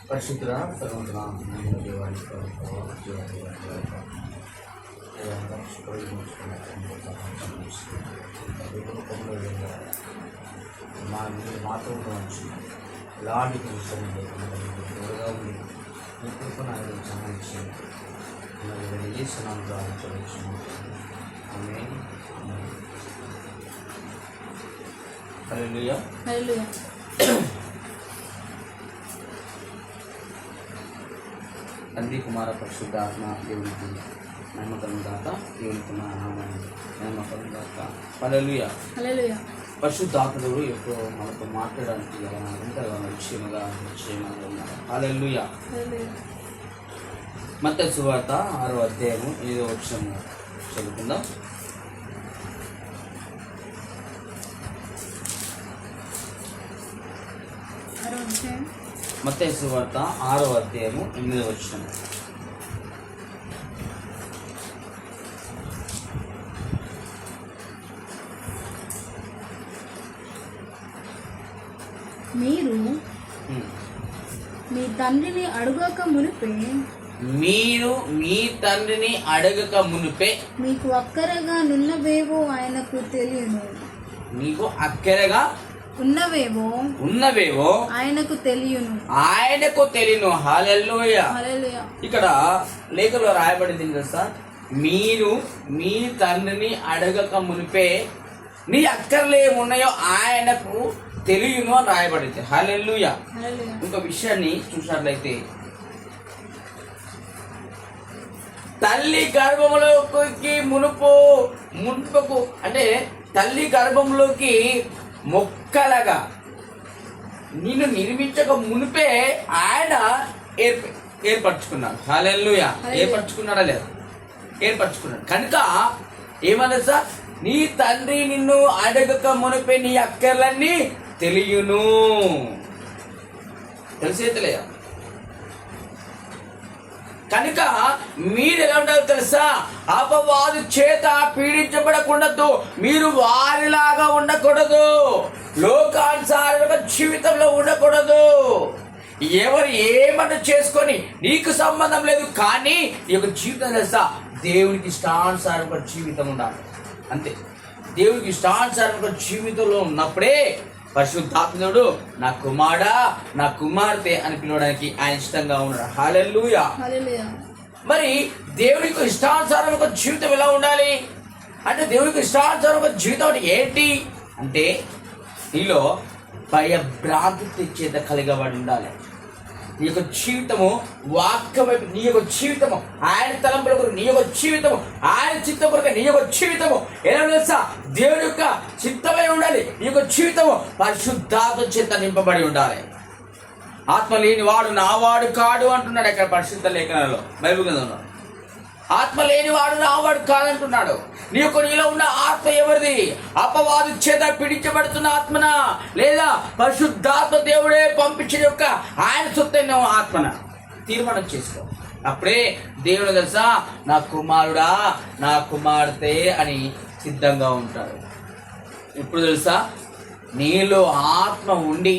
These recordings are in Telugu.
పరిశుద్ధ సర్వంతుడా మాతో ఉంచి ఎలాంటి కృషి త్వరగా ఉండి మీ కృపను ఆయన సంబంధించి చేస్తున్నాను ప్రారంభించవచ్చు. హల్లెలూయా. హల్లెలూయా. తండ్రి కుమార పరిశుద్ధాత్మ దేవునికి నమ్మకం దాక దేవునికి మా నామాన్ని నమ్మకం దాక. హల్లెలూయా. హల్లెలూయా. పరిశుద్ధాత్ముడు ఎప్పుడో మనతో మాట్లాడడానికి ఎంతగా నిశ్చయముగా ఉన్నారు. హల్లెలూయా. మత్తయి సువార్త 6వ అధ్యాయము 8వ వచనము చదువుకుందాం. మత్తయి సువార్త 6వ అధ్యాయము 8వ వచనము. మీరు మీ తండ్రిని అడగక మునిపే మీకు అక్కరగా నున్నవేవో ఆయనకు తెలియను. మీకు అక్కరగా ఉన్నవేవో ఆయనకు తెలియను. హల్లెలూయా. ఇక్కడ లేఖలో రాయబడింది కదా, మీరు మీ తండ్రిని అడగక మునిపే నీ అక్కర్లు ఏమున్నాయో ఆయనకు తెలియను అని రాయబడింది. హల్లెలూయా. ఇంకో విషయాన్ని చూసినట్లయితే, తల్లి గర్భంలోకి మునుపుకు అంటే తల్లి గర్భంలోకి మొక్కలగా నిన్ను నిర్మించక మునిపే ఆయన ఏర్పరచుకున్నాడు. హల్లెలూయా. ఏర్పరచుకున్నాడా లేదా? ఏర్పరచుకున్నాడు. కనుక ఏమన్నా సార్, నీ తండ్రి నిన్ను అడగక మునిపే నీ అక్కర్లన్నీ తెలియను. తెలిసేతలేదా? కనుక మీరు ఎలా ఉండాలో తెలుసా? అపవాది చేత పీడించబడకూడదు. మీరు వారిలాగా ఉండకూడదు. లోకానుసారంగా జీవితంలో ఉండకూడదు. ఎవరు ఏమన్నా చేసుకొని నీకు సంబంధం లేదు. కానీ ఈ యొక్క జీవితం తెలుసా, దేవునికి ఇష్టానుసారంగా జీవితం ఉండాలి. అంతే. దేవునికి ఇష్టానుసారంగా జీవితంలో ఉన్నప్పుడే పరిశుద్ధాత్ముడు నా కుమారుడా నా కుమార్తె అని పిలవడానికి ఆయన ఇష్టంగా ఉన్నాడు. హల్లెలూయా. మరి దేవునికి ఇష్టానుసారంగా జీవితం ఎలా ఉండాలి అంటే, దేవునికి ఇష్టానుసారంగా జీవితం అంటే ఏంటి అంటే, నీలో భయభ్రాంతి చేత కలిగబడి ఉండాలి. నీ యొక్క జీవితము వాక్యం వైపు, నీ యొక్క జీవితము ఆయన తలంపుల కొరకు, నీ యొక్క జీవితము ఆయన చిత్తం కొరకు, నీ యొక్క జీవితము ఎలా తెలుసా, దేవుని యొక్క చిత్తమై ఉండాలి. నీ యొక్క జీవితము పరిశుద్ధాత్మ చేత నింపబడి ఉండాలి. ఆత్మ లేని వాడు నావాడు కాడు అంటున్నాడు అక్కడ పరిశుద్ధ లేఖనాలలో, బైబిల్ గ్రంథంలో. ఆత్మ లేని వాడు నావాడు కాదంటున్నాడు. నీలో ఉన్న ఆత్మ ఎవరిది? అపవాది చేత పీడించబడుతున్న ఆత్మన, లేదా పరిశుద్ధాత్మ దేవుడే పంపించిన యొక్క ఆయన సొత్తైన ఆత్మన? తీర్మానం చేసుకో. అప్పుడే దేవుడు తెలుసా, నా కుమారుడా నా కుమార్తె అని సిద్ధంగా ఉంటాడు. ఇప్పుడు తెలుసా, నీలో ఆత్మ ఉండి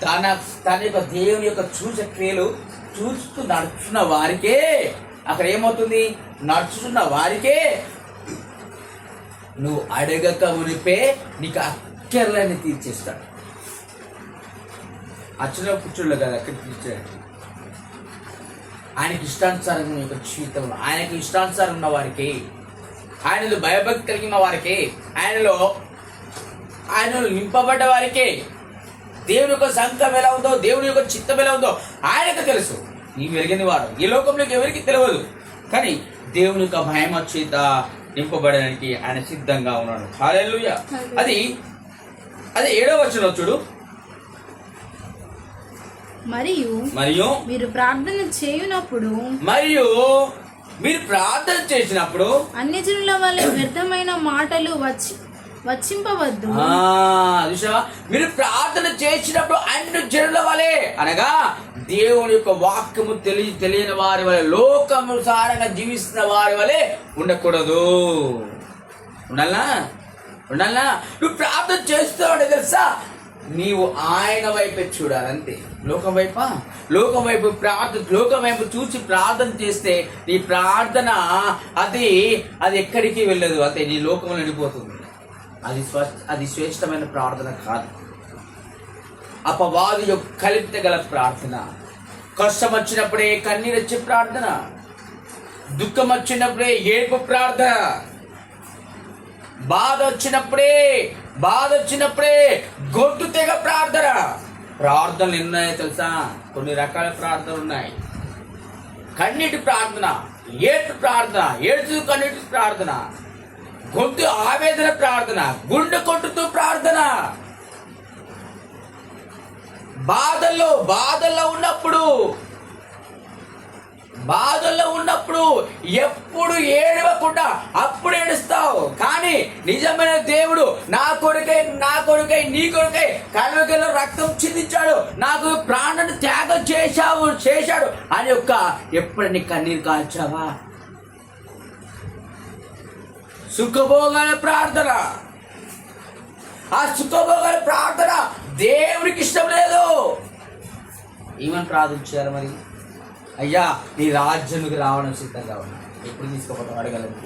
తన యొక్క దేవుని యొక్క క్రియలు చూస్తూ నడుచున్న వారికే, అక్కడ ఏమవుతుంది, నడుచుతున్న వారికే నువ్వు అడగక మునిపే నీకు అక్కర్లని తీర్చేస్తాడు. అచ్చులో కూర్చోళ్ళు కదా, అక్కడ తీర్చాడు. ఆయనకి ఇష్టానుసారంగా యొక్క జీవితంలో, ఆయనకి ఇష్టానుసారం ఉన్న వారికి, ఆయనలో భయభక్తి కలిగిన వారికి, ఆయనలో నింపబడ్డ వారికి దేవుని యొక్క సంకల్పం ఎలా ఉందో, దేవుని యొక్క చిత్తం ఎలా ఉందో ఆయనకు తెలుసు. నీ వెలిగిన వాడు ఈ లోకంలోకి ఎవరికి తెలియదు. కానీ దేవుని యొక్క భయం చేత నింపబడడానికి ఆయన సిద్ధంగా ఉన్నాడు. హల్లెలూయా. అది 7వ వచనంలో చూడు. మరియు మీరు ప్రార్థన చేసినప్పుడు అన్ని జనుల వల్ల వ్యర్థమైన మాటలు వచ్చింపవద్దు. మీరు ప్రార్థన చేసినప్పుడు అన్ని జనుల వలె, అనగా దేవుని యొక్క వాక్యము తెలియని వారి వలె, లోకముసారంగా జీవిస్తున్న వారి వలె ఉండకూడదు. ఉండాలా? నువ్వు ప్రార్థన చేస్తావు తెలుసా, నీవు ఆయన వైపే చూడాలి అంతే. లోకం వైపు చూసి ప్రార్థన చేస్తే నీ ప్రార్థన అది ఎక్కడికి వెళ్ళదు, అంతే నీ లోకంలో వెళ్ళిపోతుంది. అది శ్రేష్టమైన ప్రార్థన కాదు. అపవాది యొక్క కలిపితగల ప్రార్థన. కష్టం వచ్చినప్పుడే కన్నీరు వచ్చే ప్రార్థన, దుఃఖం వచ్చినప్పుడే ఏడుపు ప్రార్థన, బాధ వచ్చినప్పుడే గొంతు తెగ ప్రార్థన. ప్రార్థనలు ఉన్నాయో తెలుసా? కొన్ని రకాల ప్రార్థనలు ఉన్నాయి. కన్నీటి ప్రార్థన, ఏడు ప్రార్థన, ఏడుచు కన్నీటి ప్రార్థన, గొంతు ఆవేదన ప్రార్థన, గుండె కొట్టుతూ ప్రార్థన. బాధల్లో ఉన్నప్పుడు ఎప్పుడు ఏడవకుండా అప్పుడు ఏడుస్తావు. కానీ నిజమైన దేవుడు నా కొడుకై నీ కొడుకై కల్వరిలో రక్తం చిందించాడు, నాకు ప్రాణాన్ని త్యాగం చేశాడు అని ఎప్పుడు నీ కన్నీరు కాల్చావా? సుఖభోగాల ప్రార్థన, ఆ సుఖభోగాల ప్రార్థన దేవుడికి ఇష్టం లేదు. ఏమని ప్రార్థించారు మరి? అయ్యా నీ రాజ్యానికి రావడం సిద్ధంగా ఉన్నా, ఎప్పుడు తీసుకోపోతాం అడగలను.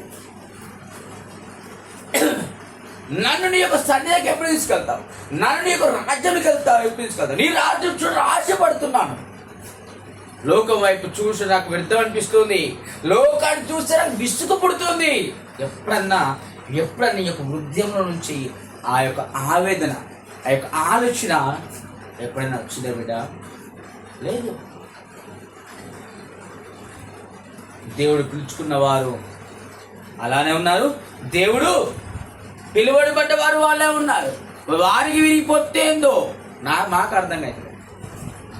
నన్ను నీ యొక్క సన్నిధికి ఎప్పుడు తీసుకెళ్తావు? నన్ను నీ యొక్క రాజ్యానికి ఎప్పుడు తీసుకెళ్తావు? నీ రాజ్యం చూడ ఆశపడుతున్నాను. లోకం వైపు చూసి నాకు వ్యర్థం అనిపిస్తుంది, లోకాన్ని చూస్తే నాకు విసుగు పుడుతుంది. ఎప్పుడన్నా ఈ యొక్క హృదయంలో నుంచి ఆ యొక్క ఆవేదన, ఆ యొక్క ఆలోచన ఎప్పుడైనా వచ్చిందా బిడ్డ? లేదు. దేవుడు పిలుచుకున్న వారు అలానే ఉన్నారు, దేవుడు పిలువబడ్డ వారు వాళ్ళే ఉన్నారు. వారికి విరిగిపోతే ఏందో మాకు అర్థం కాదు,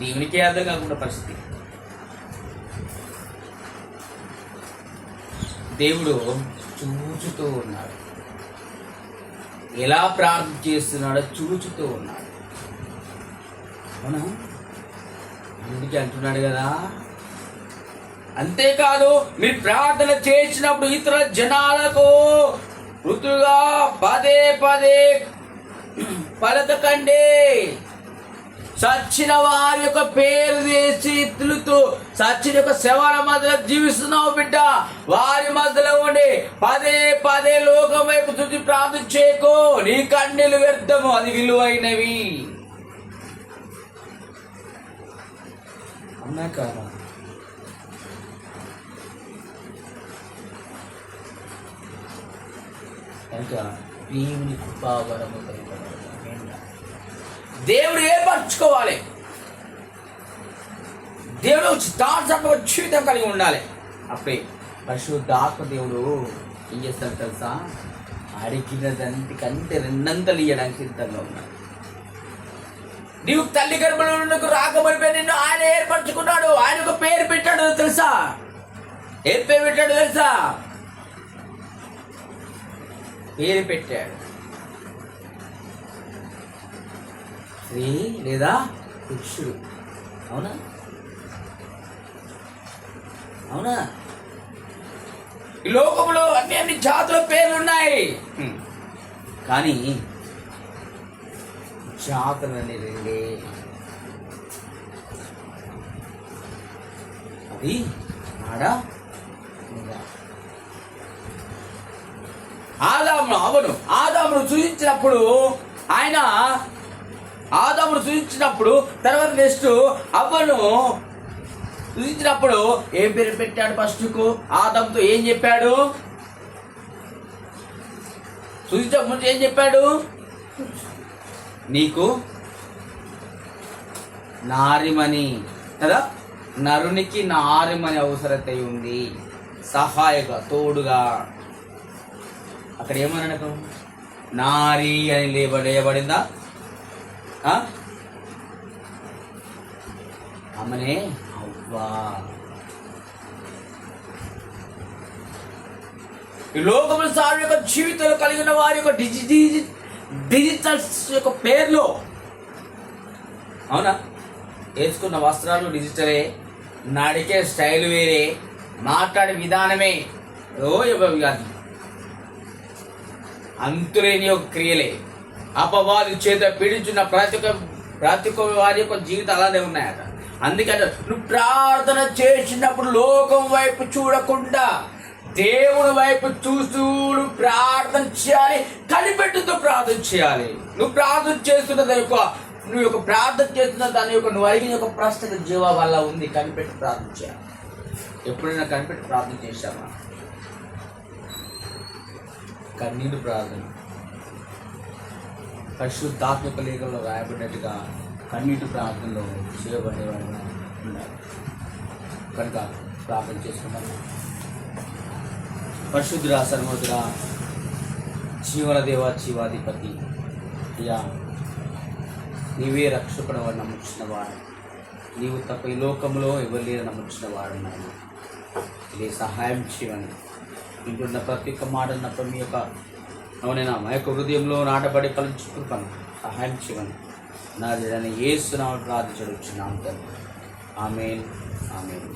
దేవునికే అర్థం కాకుండా పరిస్థితి. దేవుడు చూచుతూ ఉన్నాడు, ఎలా ప్రార్థన చేస్తున్నాడో చూచుతూ ఉన్నాడు. అవునా? అందుకే అంటున్నాడు కదా. అంతేకాదు, మీరు ప్రార్థన చేసినప్పుడు ఇతర జనాలకు మృతుగా పదే పలకకండి. చచ్చిన వారి యొక్క పేరు వేసి తిలుతూ చచ్చిన యొక్క శవాల మధ్యలో జీవిస్తున్నావు బిడ్డ. వారి మధ్యలో ఉండి పదే లోకం వైపు చూసి ప్రార్థన చేయకు. నీ కన్నీళ్ళు వ్యర్థము, అది విలువైనవి. అన్నా కాదా? దేవుని కృపావరము దేవుడు ఏర్పరచుకోవాలి. దేవుడు చిత్తార్థ జీవితం కలిగి ఉండాలి. అప్పుడే పరిశుద్ధాత్మ దేవుడు ఏం చేస్తాడు తెలుసా? అడిగినదంటే రెండంతలు ఇవ్వడానికి సిద్ధంగా ఉన్నాడు. నీవు తల్లి గర్భంలో రాకబడిపోయి నిన్ను ఆయన ఏర్పరచుకున్నాడు. ఆయన ఒక పేరు పెట్టాడు తెలుసా? ఏం పేరు పెట్టాడు తెలుసా? పేరు పెట్టాడు, స్త్రీ లేదా పురుషుడు. అవునా? ఈ లోకంలో అన్ని జాతుల పేర్లున్నాయి, కానీ జాతులు అనేది అది ఆడా ఆదామును సూచించినప్పుడు తర్వాత నెక్స్ట్ అవ్వను సూచించినప్పుడు ఏం పేరు పెట్టాడు? ఫస్ట్కు ఆదాముతో ఏం చెప్పాడు? సూచించక ముందు ఏం చెప్పాడు? నీకు నారిమని కదా, నరునికి నారిమని అవసరత ఉంది, సహాయక తోడుగా. అక్కడ ఏమన్నాడు? నారి అని లేయబడిందా? ఆమెనే అవ్వా. ఈ లోకముల సార్ యొక్క జీవితంలో కలిగిన వారి యొక్క డిజిటల్స్ యొక్క పేర్లు. అవునా? వేసుకున్న వస్త్రాలు డిజిటలే, నడికే స్టైల్ వేరే, మాట్లాడే విధానమే అంతులేని ఒక క్రియలే. అపవాది చేత పీడించిన ప్రతి ఒక్క వారి యొక్క జీవితం అలానే ఉన్నాయట. అందుకని నువ్వు ప్రార్థన చేసినప్పుడు లోకం వైపు చూడకుండా దేవుని వైపు చూస్తూ ప్రార్థన చేయాలి. కనిపెట్టుతూ ప్రార్థన చేయాలి. నువ్వు ప్రార్థన చేస్తున్న నువ్వు యొక్క ప్రార్థన చేస్తున్న దాని యొక్క నువ్వు అడిగిన యొక్క ప్రశ్నకు జవాబు అలా ఉంది. కనిపెట్టి ప్రార్థన చేయాలి. ఎప్పుడైనా కనిపెట్టి ప్రార్థన చేశామా? కన్నీరు ప్రార్థన పరిశుద్ధాత్మక లేఖలో రాయబడినట్టుగా కన్నీటి ప్రార్థనలో చేయబడేవాడుగా ఉండాలి. కనుక ప్రార్థన చేసుకున్నాను. పరిశుద్ధుడా, సర్వోదుడా, జీవన దేవ, జీవాధిపతి అయ్యా, నీవే రక్షకుడు అని నమ్ముచిన వాడు. నీవు తప్ప ఈ లోకంలో ఎవరు లేరు నమ్ముచిన వాడు. నాయన ఇది సహాయం చేయమని వింటున్న ప్రతి ఒక్క మాట నప్ప మీ యొక్క అవునైనా మా యొక్క హృదయంలో నాటబడి కలుచుకున్నాను. సహాయం చేయమని నా యేసు నామములో ప్రార్థించుచున్నాము తండ్రి. ఆమేన్, ఆమేన్.